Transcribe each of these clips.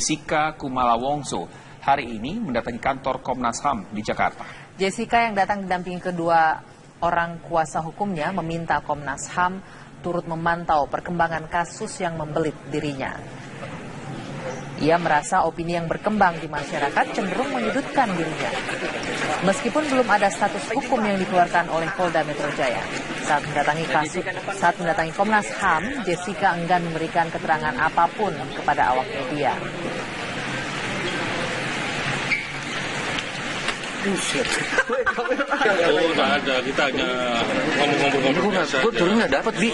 Jessica Kumala Wongso hari ini mendatangi kantor Komnas HAM di Jakarta. Jessica yang datang didampingi kedua orang kuasa hukumnya meminta Komnas HAM turut memantau perkembangan kasus yang membelit dirinya. Ia merasa opini yang berkembang di masyarakat cenderung menyudutkan dirinya. Meskipun belum ada status hukum yang dikeluarkan oleh Polda Metro Jaya. Saat mendatangi Komnas HAM, Jessica enggan memberikan keterangan apapun kepada awak media. Oh, nggak ada. Kita hanya ngomong-ngomong biasa. Gue turun nggak dapat, Bi.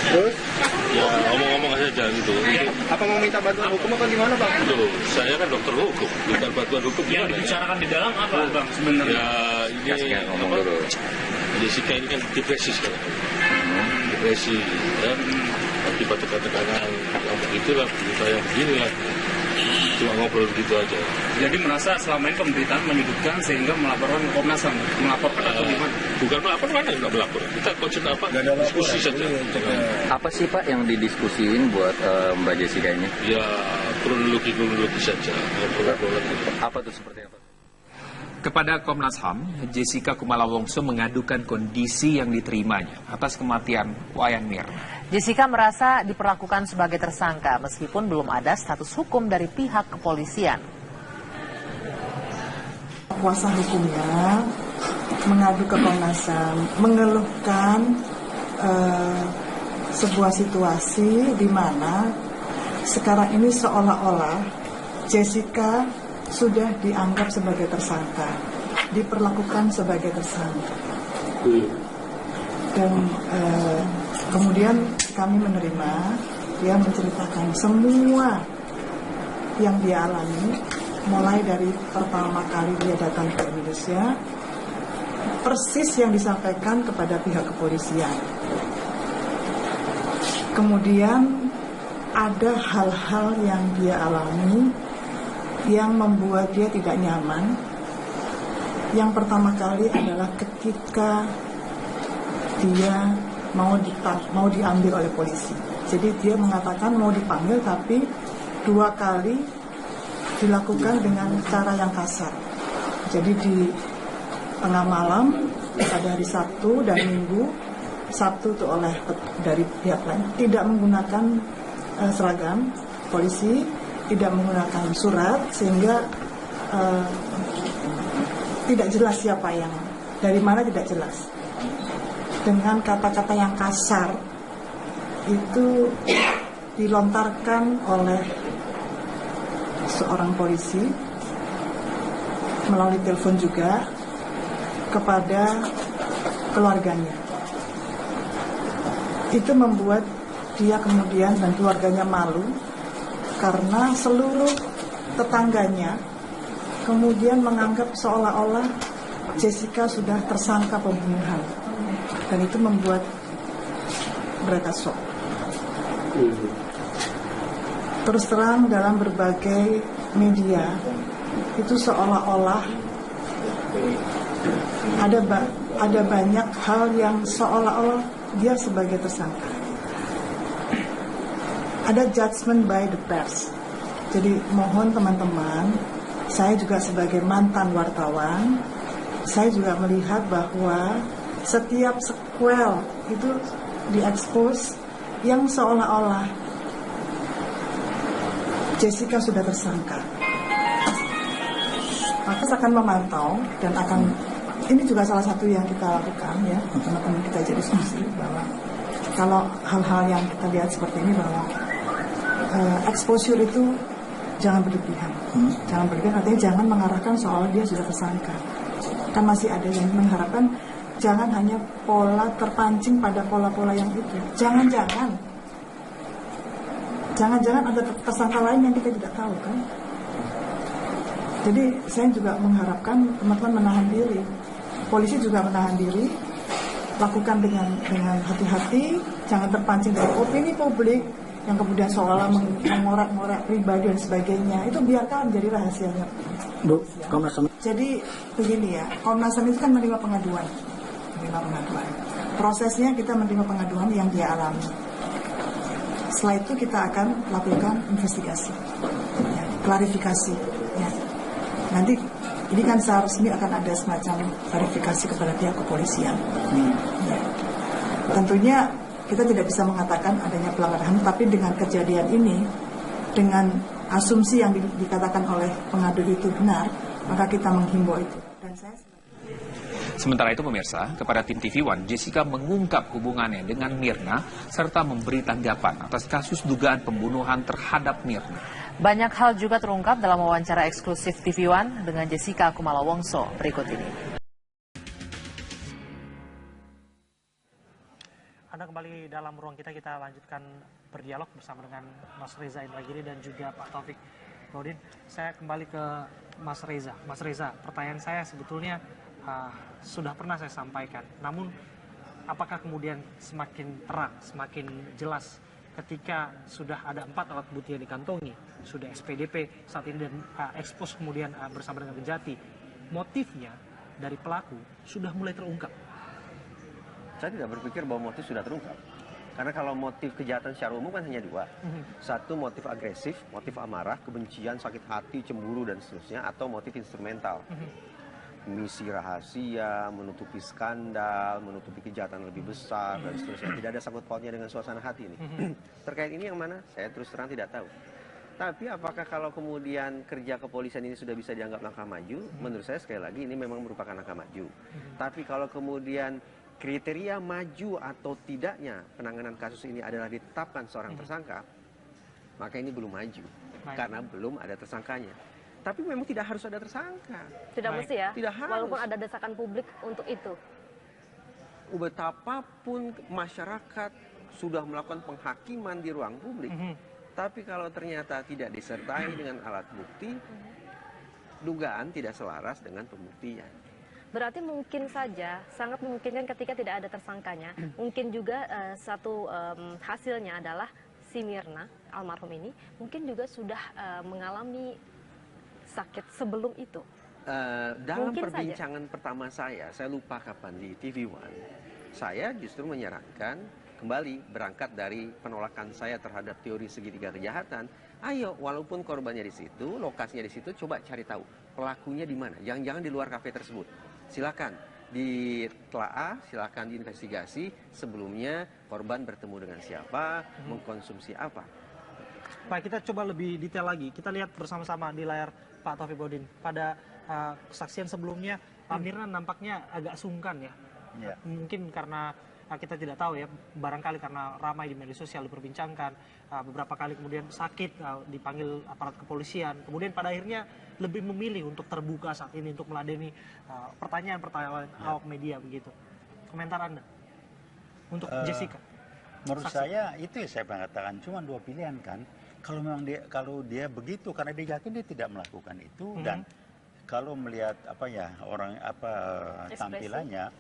Terus? Ya, ngomong-ngomong saja gitu. Apa mau minta bantuan hukum apa gimana, Bang? Loh, saya kan dokter hukum. Minta bantuan hukum yang gimana? dibicarakan di dalam apa, Bang, sebenarnya? Ya, ini apa? Jessica ini kan depresi sekarang. Depresi, ya. Akibat tekanan yang begitulah, berita yang beginilah. Cuma ngobrol begitu aja. Jadi merasa selama ini pemberitaan menyudutkan sehingga melaporkan ke Komnas HAM. Melaporkan atau gimana? Bukan melapor, mana nggak melapor. Kita concern apa? Diskusi saja. Apa sih Pak yang didiskusiin buat Mbak Jessica ini? Ya, kronologi saja. Ngobrol-ngobrol. Apa tuh seperti apa? Kepada Komnas HAM, Jessica Kumala Wongso mengadukan kondisi yang diterimanya atas kematian Wayan Mirna. Jessica merasa diperlakukan sebagai tersangka meskipun belum ada status hukum dari pihak kepolisian. Kuasa hukumnya mengadu ke Komnas HAM, mengeluhkan sebuah situasi di mana sekarang ini seolah-olah Jessica sudah dianggap sebagai tersangka, diperlakukan sebagai tersangka. Dan kemudian kami menerima, dia menceritakan semua yang dia alami, mulai dari pertama kali dia datang ke Indonesia, persis yang disampaikan kepada pihak kepolisian. Kemudian ada hal-hal yang dia alami yang membuat dia tidak nyaman. Yang pertama kali adalah ketika dia mau diambil oleh polisi. Jadi dia mengatakan mau dipanggil, tapi 2 kali dilakukan dengan cara yang kasar. Jadi di tengah malam pada hari Sabtu dan Minggu, Sabtu itu dari pihak lain tidak menggunakan seragam polisi, tidak menggunakan surat, sehingga tidak jelas siapa yang dari mana, tidak jelas. Dengan kata-kata yang kasar itu dilontarkan oleh seorang polisi melalui telepon juga kepada keluarganya. Itu membuat dia kemudian dan keluarganya malu karena seluruh tetangganya kemudian menganggap seolah-olah Jessica sudah tersangka pembunuhan. Dan itu membuat mereka shock. Terus terang dalam berbagai media itu seolah-olah ada banyak hal yang seolah-olah dia sebagai tersangka. Ada judgment by the press. Jadi mohon teman-teman, saya juga sebagai mantan wartawan, saya juga melihat bahwa setiap sequel itu diekspos yang seolah-olah Jessica sudah tersangka. Maka akan memantau dan akan, ini juga salah satu yang kita lakukan ya, teman-teman kita jadi diskusi bahwa kalau hal-hal yang kita lihat seperti ini, bahwa exposure itu jangan berlebihan. Jangan berlebihan, artinya jangan mengarahkan soal dia sudah tersangka. Kan masih ada yang mengharapkan jangan hanya pola terpancing pada pola-pola yang itu. Jangan-jangan ada tersangka lain yang kita tidak tahu kan. Jadi saya juga mengharapkan teman-teman menahan diri. Polisi juga menahan diri. Lakukan dengan hati-hati. Jangan terpancing dari opini publik yang kemudian seolah mengorak-ngorak pribadi dan sebagainya. Itu biarkan menjadi rahasianya. Bu, Komnas HAM. Jadi begini ya, Komnas HAM itu kan menerima pengaduan. Prosesnya kita menerima pengaduan yang dia alami. Setelah itu kita akan lakukan investigasi. Ya, klarifikasi. Ya. Nanti ini kan secara resmi akan ada semacam klarifikasi kepada pihak kepolisian. Ya. Tentunya kita tidak bisa mengatakan adanya pelanggaran HAM, tapi dengan kejadian ini, dengan asumsi yang dikatakan oleh pengadu itu benar, maka kita menghimbau itu. Dan saya Sementara itu pemirsa, kepada tim TV One, Jessica mengungkap hubungannya dengan Mirna serta memberi tanggapan atas kasus dugaan pembunuhan terhadap Mirna. Banyak hal juga terungkap dalam wawancara eksklusif TV One dengan Jessica Kumala Wongso berikut ini. Anda kembali dalam ruang kita lanjutkan berdialog bersama dengan Mas Reza Indragiri dan juga Pak Taufik Baudin. Saya kembali ke Mas Reza. Mas Reza, pertanyaan saya sebetulnya sudah pernah saya sampaikan. Namun, apakah kemudian semakin terang, semakin jelas ketika sudah ada 4 alat bukti yang dikantongi, sudah SPDP saat ini dan ekspos kemudian bersama dengan Kejati, motifnya dari pelaku sudah mulai terungkap? Saya tidak berpikir bahwa motif sudah terungkap. Karena kalau motif kejahatan secara umum kan hanya 2. Satu, motif agresif, motif amarah, kebencian, sakit hati, cemburu, dan seterusnya. Atau motif instrumental. Misi rahasia, menutupi skandal, menutupi kejahatan lebih besar, dan seterusnya. Tidak ada sangkut pautnya dengan suasana hati ini. Terkait ini yang mana? Saya terus terang tidak tahu. Tapi apakah kalau kemudian kerja kepolisian ini sudah bisa dianggap langkah maju? Menurut saya sekali lagi ini memang merupakan langkah maju. Tapi kalau kemudian kriteria maju atau tidaknya penanganan kasus ini adalah ditetapkan seorang tersangka, maka ini belum maju. Karena belum ada tersangkanya. Tapi memang tidak harus ada tersangka. Tidak mesti ya? Tidak harus. Walaupun ada desakan publik untuk itu. Betapapun masyarakat sudah melakukan penghakiman di ruang publik, tapi kalau ternyata tidak disertai dengan alat bukti, dugaan tidak selaras dengan pembuktian. Berarti mungkin saja, sangat memungkinkan ketika tidak ada tersangkanya, mungkin juga satu hasilnya adalah si Mirna, almarhum ini, mungkin juga sudah mengalami sakit sebelum itu. Dalam Mungkin perbincangan pertama saya lupa kapan di TV One, saya justru menyarankan kembali berangkat dari penolakan saya terhadap teori segitiga kejahatan. Ayo, walaupun korbannya di situ, lokasinya di situ, coba cari tahu pelakunya di mana. Jangan-jangan di luar kafe tersebut. Silakan ditelaah, silakan diinvestigasi sebelumnya korban bertemu dengan siapa, mengkonsumsi apa. Pak, kita coba lebih detail lagi. Kita lihat bersama-sama di layar Pak Taufik Baudin. Pada kesaksian sebelumnya, Pak Mirna nampaknya agak sungkan ya. Mungkin karena kita tidak tahu ya, barangkali karena ramai di media sosial diperbincangkan, beberapa kali kemudian sakit, dipanggil aparat kepolisian, kemudian pada akhirnya lebih memilih untuk terbuka saat ini untuk meladeni pertanyaan-pertanyaan awak media begitu. Komentar Anda untuk Jessica? Menurut saya itu ya saya mengatakan cuma 2 pilihan kan. Kalau memang dia begitu karena dia yakin dia tidak melakukan itu, dan kalau melihat tampilannya,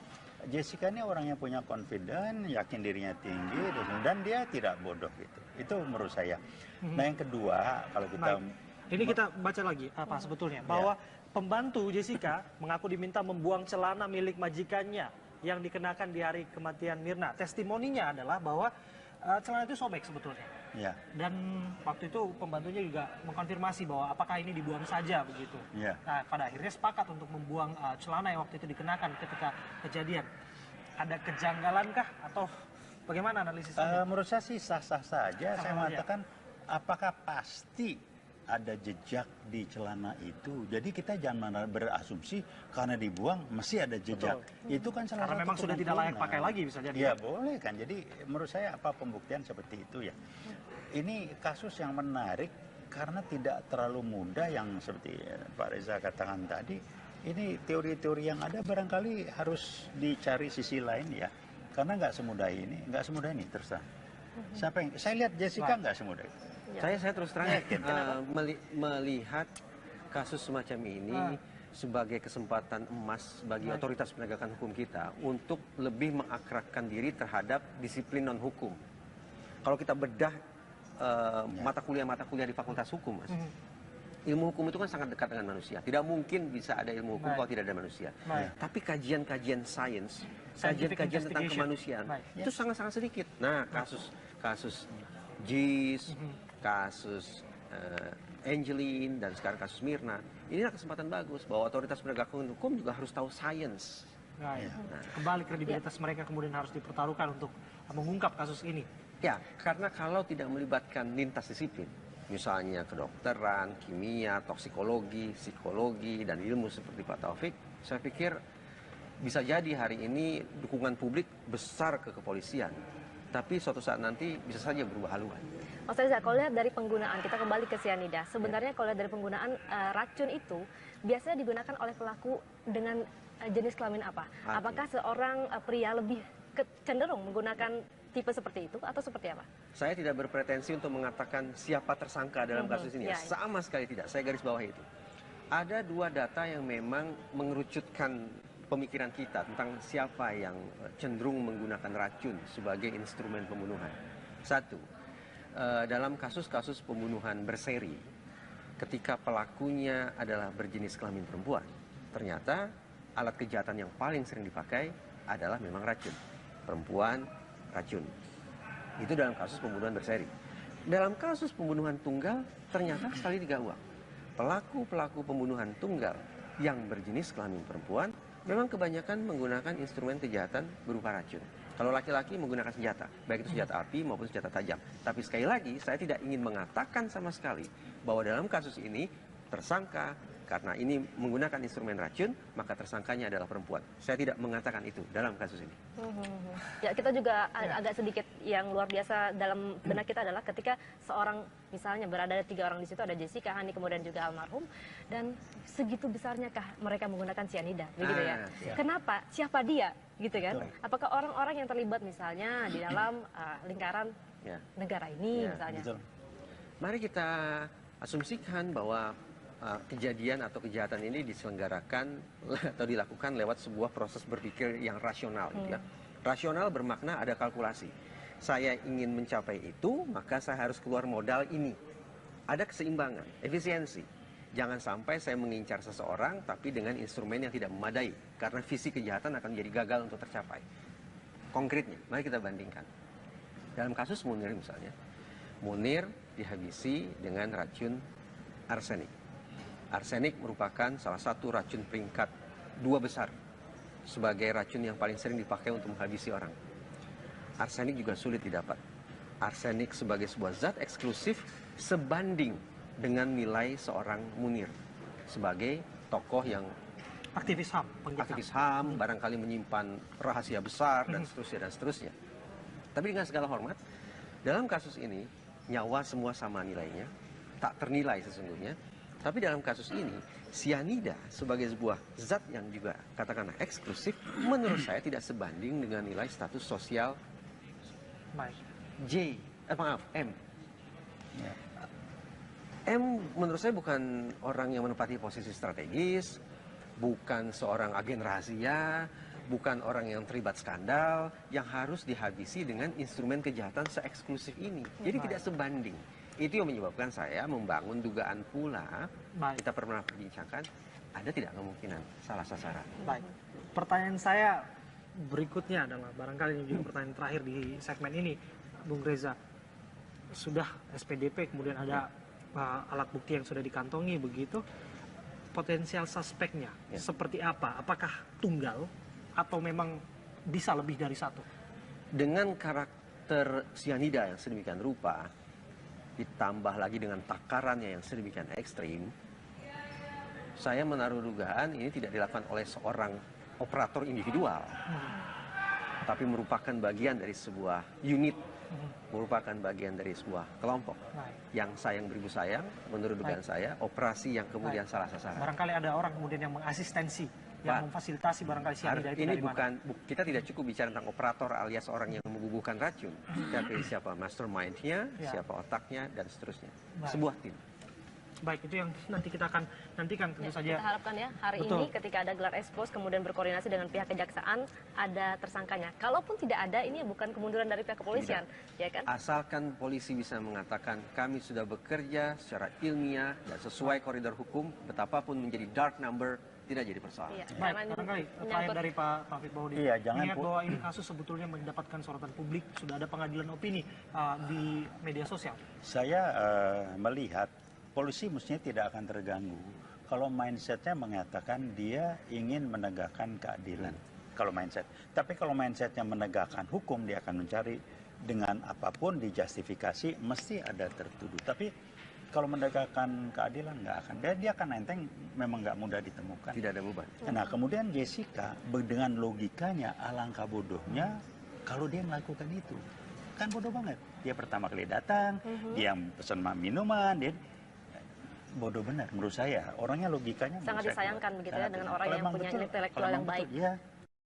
Jessica ini orang yang punya confident, yakin dirinya tinggi, dan dia tidak bodoh gitu. Itu menurut saya. Nah yang kedua, kalau kita... Ini kita baca lagi apa sebetulnya. Bahwa pembantu Jessica mengaku diminta membuang celana milik majikannya yang dikenakan di hari kematian Mirna. Testimoninya adalah bahwa celana itu sobek sebetulnya. Dan waktu itu pembantunya juga mengkonfirmasi bahwa apakah ini dibuang saja begitu. Nah, pada akhirnya sepakat untuk membuang celana yang waktu itu dikenakan ketika kejadian. Ada kejanggalan kah atau bagaimana analisis Anda? Menurut saya sih sah-sah saja. Saya mengatakan apakah pasti ada jejak di celana itu. Jadi kita jangan berasumsi karena dibuang mesti ada jejak. Itu kan salah satu karena memang sudah tidak layak pakai lagi bisa jadi. Ya boleh kan. Jadi menurut saya apa pembuktian seperti itu ya. Ini kasus yang menarik karena tidak terlalu mudah yang seperti Pak Reza katakan tadi. Ini teori-teori yang ada barangkali harus dicari sisi lain ya. Karena nggak semudah ini terus terang. Saya lihat Jessica nggak semudah itu. Saya terus terang melihat kasus semacam ini sebagai kesempatan emas bagi otoritas penegakan hukum kita untuk lebih mengakrabkan diri terhadap disiplin non hukum. Kalau kita bedah mata kuliah di Fakultas Hukum, Mas, ilmu hukum itu kan sangat dekat dengan manusia. Tidak mungkin bisa ada ilmu hukum kalau tidak ada manusia. Tapi kajian-kajian sains, kajian-kajian tentang kemanusiaan itu sangat-sangat sedikit. Nah, kasus JIS, kasus Angelin dan sekarang kasus Mirna. Inilah kesempatan bagus bahwa otoritas penegakan hukum juga harus tahu sains. Nah, kembali kredibilitas mereka kemudian harus dipertaruhkan untuk mengungkap kasus ini. Ya, karena kalau tidak melibatkan lintas disiplin, misalnya kedokteran, kimia, toksikologi, psikologi, dan ilmu seperti Pak Taufik, saya pikir bisa jadi hari ini dukungan publik besar ke kepolisian. Tapi suatu saat nanti bisa saja berubah haluan. Mas Reza, kalau lihat dari penggunaan, kita kembali ke cyanida. Sebenarnya kalau lihat dari penggunaan racun itu, biasanya digunakan oleh pelaku dengan jenis kelamin apa? Apakah seorang pria lebih cenderung menggunakan tipe seperti itu atau seperti apa? Saya tidak berpretensi untuk mengatakan siapa tersangka dalam kasus ini. Sama sekali tidak, saya garis bawah itu. Ada dua data yang memang mengerucutkan pemikiran kita tentang siapa yang cenderung menggunakan racun sebagai instrumen pembunuhan. Satu, dalam kasus-kasus pembunuhan berseri, ketika pelakunya adalah berjenis kelamin perempuan, ternyata alat kejahatan yang paling sering dipakai adalah memang racun. Perempuan, racun. Itu dalam kasus pembunuhan berseri. Dalam kasus pembunuhan tunggal, ternyata sekali 3 uang. Pelaku-pelaku pembunuhan tunggal yang berjenis kelamin perempuan memang kebanyakan menggunakan instrumen kejahatan berupa racun. Kalau laki-laki menggunakan senjata, baik itu senjata api maupun senjata tajam. Tapi sekali lagi, saya tidak ingin mengatakan sama sekali bahwa dalam kasus ini tersangka karena ini menggunakan instrumen racun, maka tersangkanya adalah perempuan. Saya tidak mengatakan itu dalam kasus ini. Ya, kita juga agak sedikit yang luar biasa dalam benak kita adalah ketika seorang, misalnya berada 3 orang di situ, ada Jessica, Hani, kemudian juga almarhum, dan segitu besarnyakah mereka menggunakan cyanida, begitu ya? Kenapa? Siapa dia? Gitu kan? Apakah orang-orang yang terlibat misalnya di dalam lingkaran negara ini misalnya? Mari kita asumsikan bahwa kejadian atau kejahatan ini diselenggarakan atau dilakukan lewat sebuah proses berpikir yang rasional, gitu ya. Rasional bermakna ada kalkulasi. Saya ingin mencapai itu, maka saya harus keluar modal ini. Ada keseimbangan, efisiensi. Jangan sampai saya mengincar seseorang tapi dengan instrumen yang tidak memadai, karena visi kejahatan akan menjadi gagal untuk tercapai. Konkretnya, mari kita bandingkan. Dalam kasus Munir misalnya, Munir dihabisi dengan racun arsenik. Arsenik merupakan salah satu racun peringkat 2 besar sebagai racun yang paling sering dipakai untuk menghabisi orang. Arsenik juga sulit didapat. Arsenik sebagai sebuah zat eksklusif sebanding dengan nilai seorang Munir sebagai tokoh yang aktivis HAM, barangkali menyimpan rahasia besar dan seterusnya dan seterusnya. Tapi dengan segala hormat, dalam kasus ini nyawa semua sama nilainya, tak ternilai sesungguhnya. Tapi dalam kasus ini, cyanida sebagai sebuah zat yang juga katakanlah eksklusif, menurut saya tidak sebanding dengan nilai status sosial M. M menurut saya bukan orang yang menempati posisi strategis, bukan seorang agen rahasia, bukan orang yang terlibat skandal, yang harus dihabisi dengan instrumen kejahatan se-eksklusif ini. Jadi tidak sebanding. Itu yang menyebabkan saya membangun dugaan pula, kita pernah perbincangkan, ada tidak kemungkinan salah sasaran. Baik, pertanyaan saya berikutnya adalah, barangkali ini juga pertanyaan terakhir di segmen ini, Bung Reza. Sudah SPDP, kemudian ada alat bukti yang sudah dikantongi begitu, potensial suspeknya seperti apa? Apakah tunggal atau memang bisa lebih dari satu? Dengan karakter cyanida yang sedemikian rupa, ditambah lagi dengan takarannya yang sedemikian ekstrim, saya menaruh dugaan ini tidak dilakukan oleh seorang operator individual, tapi merupakan bagian dari sebuah unit, merupakan bagian dari sebuah kelompok yang sayang beribu sayang, menurut dugaan saya, operasi yang kemudian salah sasaran. Barangkali ada orang kemudian yang mengasistensi, yang memfasilitasi barangkali cyanida itu ini dari mana? Kita tidak cukup bicara tentang operator alias orang yang membubuhkan racun, tapi siapa mastermind-nya, siapa otaknya, dan seterusnya. Sebuah tim. Baik, itu yang nanti kita akan nantikan tentu saja. Kita harapkan ya hari ini ketika ada gelar ekspos kemudian berkoordinasi dengan pihak kejaksaan ada tersangkanya. Kalaupun tidak ada, ini bukan kemunduran dari pihak kepolisian, ya kan? Asalkan polisi bisa mengatakan kami sudah bekerja secara ilmiah dan sesuai koridor hukum, betapapun menjadi dark number tidak jadi persoalan. Baik, barangkali terakhir dari Pak Taufik Bahodin. Ingat bahwa ini kasus sebetulnya mendapatkan sorotan publik, sudah ada pengadilan opini di media sosial. Saya melihat polisi mestinya tidak akan terganggu kalau mindsetnya mengatakan dia ingin menegakkan keadilan. Kalau mindset. Tapi kalau mindsetnya menegakkan hukum, dia akan mencari dengan apapun dijustifikasi, mesti ada tertuduh. Tapi kalau menegakkan keadilan nggak akan. Dia akan enteng, memang nggak mudah ditemukan. Tidak ada beban. Nah kemudian Jessica dengan logikanya alangkah bodohnya kalau dia melakukan itu. Kan bodoh banget. Dia pertama kali datang, dia pesan minuman, dia bodoh benar menurut saya. Orangnya logikanya sangat disayangkan begitu ya dengan orang yang punya intelektual yang baik. Ya,